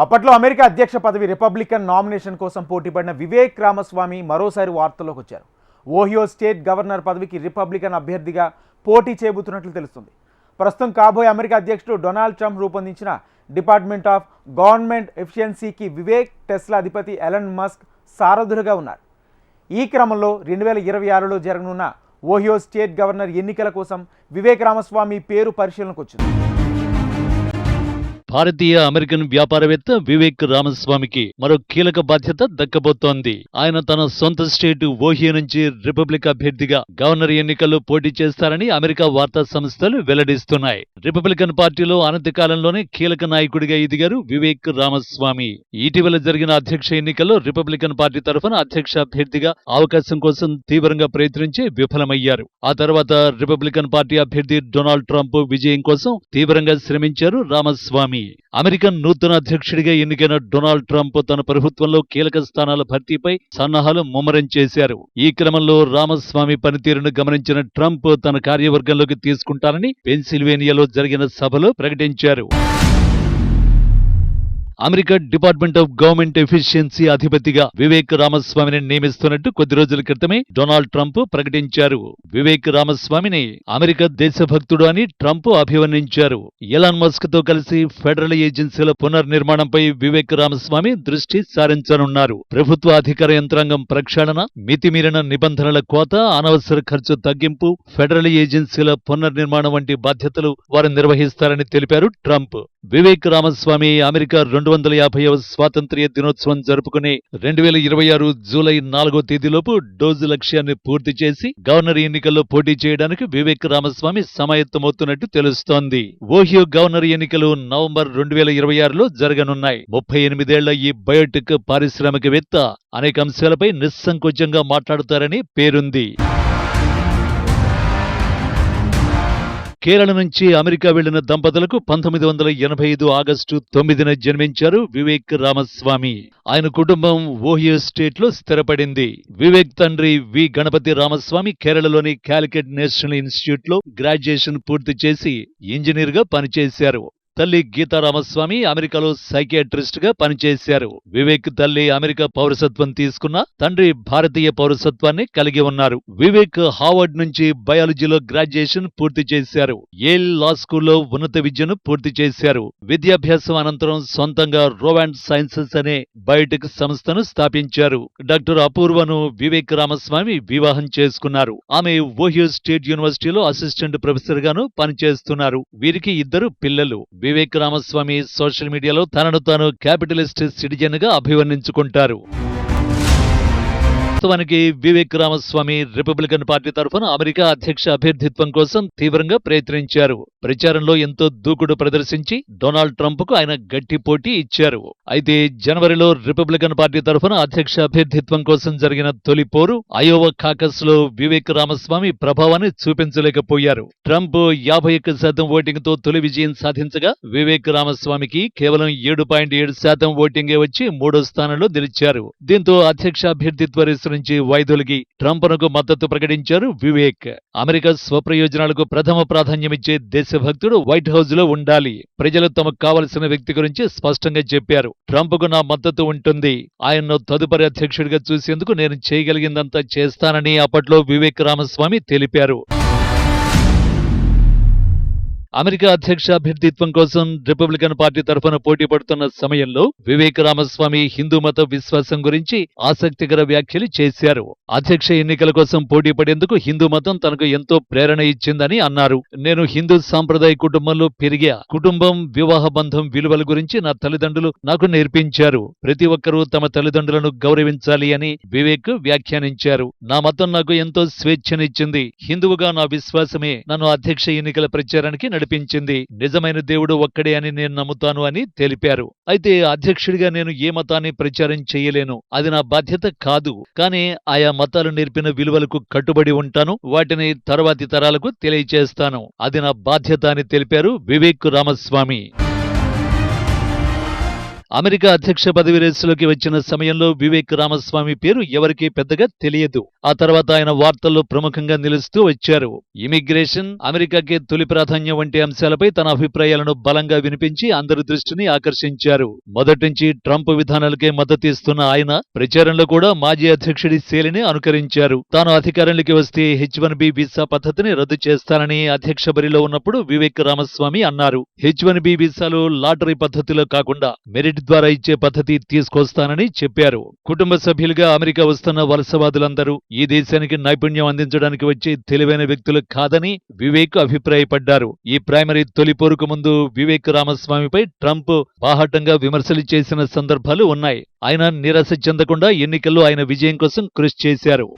అప్పట్లో అమెరికా అధ్యక్ష పదవి రిపబ్లికన్ నామినేషన్ కోసం పోటీపడిన వివేక్ రామస్వామి మరోసారి వార్తల్లోకి వచ్చారు. ఓహియో స్టేట్ గవర్నర్ పదవికి రిపబ్లికన్ అభ్యర్థిగా పోటీ చేయబోతున్నట్లు తెలుస్తుంది. ప్రస్తుతం కాబోయే అమెరికా అధ్యక్షుడు డొనాల్డ్ ట్రంప్ రూపొందించిన డిపార్ట్మెంట్ ఆఫ్ గవర్నమెంట్ ఎఫిషియన్సీకి వివేక్, టెస్లా అధిపతి ఎలన్ మస్క్ సారథులుగా ఉన్నారు. ఈ క్రమంలో 2026లో జరగనున్న ఓహియో స్టేట్ గవర్నర్ ఎన్నికల కోసం వివేక్ రామస్వామి పేరు పరిశీలనకు వచ్చింది. భారతీయ అమెరికన్ వ్యాపారవేత్త వివేక్ రామస్వామికి మరో కీలక బాధ్యత దక్కబోతోంది. ఆయన తన సొంత స్టేటు ఓహియో నుంచి రిపబ్లిక్ అభ్యర్థిగా గవర్నర్ ఎన్నికల్లో పోటీ చేస్తారని అమెరికా వార్తా సంస్థలు వెల్లడిస్తున్నాయి. రిపబ్లికన్ పార్టీలో అనతికాలంలోనే కీలక నాయకుడిగా ఎదిగారు వివేక్ రామస్వామి. ఇటీవల జరిగిన అధ్యక్ష ఎన్నికల్లో రిపబ్లికన్ పార్టీ తరఫున అధ్యక్ష అభ్యర్థిగా అవకాశం కోసం తీవ్రంగా ప్రయత్నించి విఫలమయ్యారు. ఆ తర్వాత రిపబ్లికన్ పార్టీ అభ్యర్థి డొనాల్డ్ ట్రంప్ విజయం కోసం తీవ్రంగా శ్రమించారు రామస్వామి. అమెరికన్ నూతన అధ్యక్షుడిగా ఎన్నికైన డొనాల్డ్ ట్రంప్ తన ప్రభుత్వంలో కీలక స్థానాల భర్తీపై సన్నాహాలు ముమ్మరం చేశారు. ఈ క్రమంలో రామస్వామి పనితీరును గమనించిన ట్రంప్ తన కార్యవర్గంలోకి తీసుకుంటానని పెన్సిల్వేనియాలో జరిగిన సభలో ప్రకటించారు. America department of government efficiency అధిపతిగా వివేక్ రామస్వామిని నియమిస్తున్నట్టు కొద్ది రోజుల క్రితమే డొనాల్డ్ ట్రంప్ ప్రకటించారు. వివేక్ రామస్వామిని అమెరికా దేశభక్తుడు అని ట్రంప్ అభివర్ణించారు. ఎలాన్ మస్క్ తో కలిసి ఫెడరల్ ఏజెన్సీల పునర్నిర్మాణంపై వివేక్ రామస్వామి దృష్టి సారించనున్నారు. ప్రభుత్వ అధికార యంత్రాంగం ప్రక్షాళన, మితిమీరిన నిబంధనల కోత, అనవసర ఖర్చు తగ్గింపు, ఫెడరల్ ఏజెన్సీల పునర్నిర్మాణం వంటి బాధ్యతలు వారు నిర్వహిస్తారని తెలిపారు ట్రంప్. వివేక్ రామస్వామి అమెరికా 250వ స్వాతంత్ర్య దినోత్సవం జరుపుకునే 2026 జూలై 4వ తేదీలోపు డోజు లక్ష్యాన్ని పూర్తి చేసి గవర్నర్ ఎన్నికల్లో పోటీ చేయడానికి వివేక్ రామస్వామి సమాయత్తమవుతున్నట్టు తెలుస్తోంది. ఓహియో గవర్నర్ ఎన్నికలు నవంబర్ 2026లో జరగనున్నాయి. 38 ఏళ్ల ఈ బయోటెక్ పారిశ్రామికవేత్త అనేక అంశాలపై నిస్సంకోచంగా మాట్లాడుతారని పేరుంది. కేరళ నుంచి అమెరికా వెళ్లిన దంపతులకు 1985 ఆగస్టు 9న జన్మించారు వివేక్ రామస్వామి. ఆయన కుటుంబం ఓహియో స్టేట్ లో స్థిరపడింది. వివేక్ తండ్రి వి గణపతి రామస్వామి కేరళలోని కాలికట్ నేషనల్ ఇన్స్టిట్యూట్ లో గ్రాడ్యుయేషన్ పూర్తి చేసి ఇంజనీర్ గా పనిచేశారు. తల్లి గీతా రామస్వామి అమెరికాలో సైకియాట్రిస్ట్ గా పనిచేశారు. వివేక్ తల్లి అమెరికా పౌరసత్వం తీసుకున్న, తండ్రి భారతీయ పౌరసత్వాన్ని కలిగి ఉన్నారు. వివేక్ హార్వర్డ్ నుంచి బయాలజీలో గ్రాడ్యుయేషన్ పూర్తి చేశారు. యేల్ లా స్కూల్లో ఉన్నత విద్యను పూర్తి చేశారు. విద్యాభ్యాసం అనంతరం సొంతంగా రోవాండ్ సైన్సెస్ అనే బయోటెక్ సంస్థను స్థాపించారు. డాక్టర్ అపూర్వను వివేక్ రామస్వామి వివాహం చేసుకున్నారు. ఆమె ఓహియో స్టేట్ యూనివర్సిటీలో అసిస్టెంట్ ప్రొఫెసర్ గాను పనిచేస్తున్నారు. వీరికి 2 పిల్లలు. వివేక్ రామస్వామి సోషల్ మీడియాలో తనను తాను క్యాపిటలిస్ట్ సిటిజన్ గా అభివర్ణించుకుంటారు. వాస్తవానికి వివేక్ రామస్వామి రిపబ్లికన్ పార్టీ తరఫున అమెరికా అధ్యక్ష అభ్యర్థిత్వం కోసం తీవ్రంగా ప్రయత్నించారు. ప్రచారంలో ఎంతో దూకుడు ప్రదర్శించి డొనాల్డ్ ట్రంప్ కు ఆయన గట్టి పోటీ ఇచ్చారు. అయితే జనవరిలో రిపబ్లికన్ పార్టీ తరఫున అధ్యక్ష అభ్యర్థిత్వం కోసం జరిగిన తొలి పోరు అయోవా కాకస్ లో వివేక్ రామస్వామి ప్రభావాన్ని చూపించలేకపోయారు. ట్రంప్ 51% ఓటింగ్ తో తొలి విజయం సాధించగా వివేక్ రామస్వామికి కేవలం 7.7% ఓటింగే వచ్చి 3వ స్థానంలో నిలిచారు. దీంతో అధ్యక్ష అభ్యర్థిత్వ రేసు నుంచి వైదొలిగి ట్రంప్నకు మద్దతు ప్రకటించారు వివేక్. అమెరికా స్వప్రయోజనాలకు ప్రథమ ప్రాధాన్యమిచ్చే దేశభక్తుడు వైట్ హౌస్ లో ఉండాలి. ప్రజలు తమకు కావలసిన వ్యక్తి గురించి స్పష్టంగా చెప్పారు. ట్రంప్కు నా మద్దతు ఉంటుంది. ఆయన్ను తదుపరి అధ్యక్షుడిగా చూసేందుకు నేను చేయగలిగిందంతా చేస్తానని అప్పట్లో వివేక్ రామస్వామి తెలిపారు. అమెరికా అధ్యక్ష అభ్యర్థిత్వం కోసం రిపబ్లికన్ పార్టీ తరఫున పోటీ పడుతున్న సమయంలో వివేక్ రామస్వామి హిందూ మత విశ్వాసం గురించి ఆసక్తికర వ్యాఖ్యలు చేశారు. అధ్యక్ష ఎన్నికల కోసం పోటీ పడేందుకు హిందూ మతం తనకు ఎంతో ప్రేరణ ఇచ్చిందని అన్నారు. నేను హిందూ సాంప్రదాయ కుటుంబంలో పెరిగా. కుటుంబం, వివాహ బంధం విలువల గురించి నా తల్లిదండ్రులు నాకు నేర్పించారు. ప్రతి ఒక్కరూ తమ తల్లిదండ్రులను గౌరవించాలి అని వివేక్ వ్యాఖ్యానించారు. నా మతం నాకు ఎంతో స్వేచ్ఛనిచ్చింది. హిందువుగా నా విశ్వాసమే నన్ను అధ్యక్ష ఎన్నికల ప్రచారానికి నడిపించింది. నిజమైన దేవుడు ఒక్కడే అని నేను నమ్ముతాను అని తెలిపారు. అయితే అధ్యక్షుడిగా నేను ఏ మతాన్ని ప్రచారం చేయలేను. అది నా బాధ్యత కాదు. కానీ ఆయా మతాలు నేర్పిన విలువలకు కట్టుబడి ఉంటాను. వాటిని తరువాతి తరాలకు తెలియచేస్తాను. అది నా బాధ్యత అని తెలిపారు వివేక్ రామస్వామి. అమెరికా అధ్యక్ష పదవి రేసులోకి వచ్చిన సమయంలో వివేక్ రామస్వామి పేరు ఎవరికీ పెద్దగా తెలియదు. ఆ తర్వాత ఆయన వార్తల్లో ప్రముఖంగా నిలుస్తూ వచ్చారు. ఇమిగ్రేషన్, అమెరికాకే తొలి ప్రాధాన్యం వంటి అంశాలపై తన అభిప్రాయాలను బలంగా వినిపించి అందరి దృష్టిని ఆకర్షించారు. మొదట్నుంచి ట్రంప్ విధానాలకే మద్దతు ఇస్తున్న ఆయన ప్రచారంలో కూడా మాజీ అధ్యక్షుడి శైలిని అనుకరించారు. తాను అధికారంలోకి వస్తే H-1B వీసా పద్ధతిని రద్దు చేస్తానని అధ్యక్ష బరిలో ఉన్నప్పుడు వివేక్ రామస్వామి అన్నారు. H-1B వీసాలు లాటరీ పద్ధతిలో కాకుండా మెరిట్ ద్వారా ఇచ్చే పద్ధతి తీసుకొస్తానని చెప్పారు. కుటుంబ సభ్యులుగా అమెరికా వస్తున్న వలసవాదులందరూ ఈ దేశానికి నైపుణ్యం అందించడానికి వచ్చే తెలివైన వ్యక్తులు కాదని వివేక్ అభిప్రాయపడ్డారు. ఈ ప్రైమరీ తొలి పోరుకు ముందు వివేక్ రామస్వామిపై ట్రంప్ బాహాటంగా విమర్శలు చేసిన సందర్భాలు ఉన్నాయి. ఆయన నిరాశ చెందకుండా ఎన్నికల్లో ఆయన విజయం కోసం కృషి చేశారు.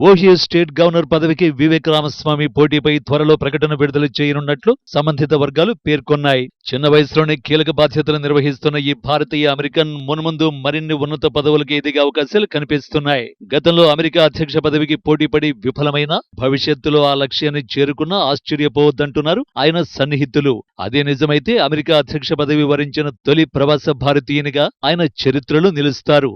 ఓహియో స్టేట్ గవర్నర్ పదవికి వివేక్ రామస్వామి పోటీపై త్వరలో ప్రకటన విడుదల చేయనున్నట్లు సంబంధిత వర్గాలు పేర్కొన్నాయి. చిన్న వయసులోనే కీలక బాధ్యతలు నిర్వహిస్తున్న ఈ భారతీయ అమెరికన్ మున్ముందు మరిన్ని ఉన్నత పదవులకు ఎదిగే అవకాశాలు కనిపిస్తున్నాయి. గతంలో అమెరికా అధ్యక్ష పదవికి పోటీపడి విఫలమైన, భవిష్యత్తులో ఆ లక్ష్యాన్ని చేరుకున్నా ఆశ్చర్యపోవద్దంటున్నారు ఆయన సన్నిహితులు. అదే నిజమైతే అమెరికా అధ్యక్ష పదవి వరించిన తొలి ప్రవాస భారతీయునిగా ఆయన చరిత్రలో నిలుస్తారు.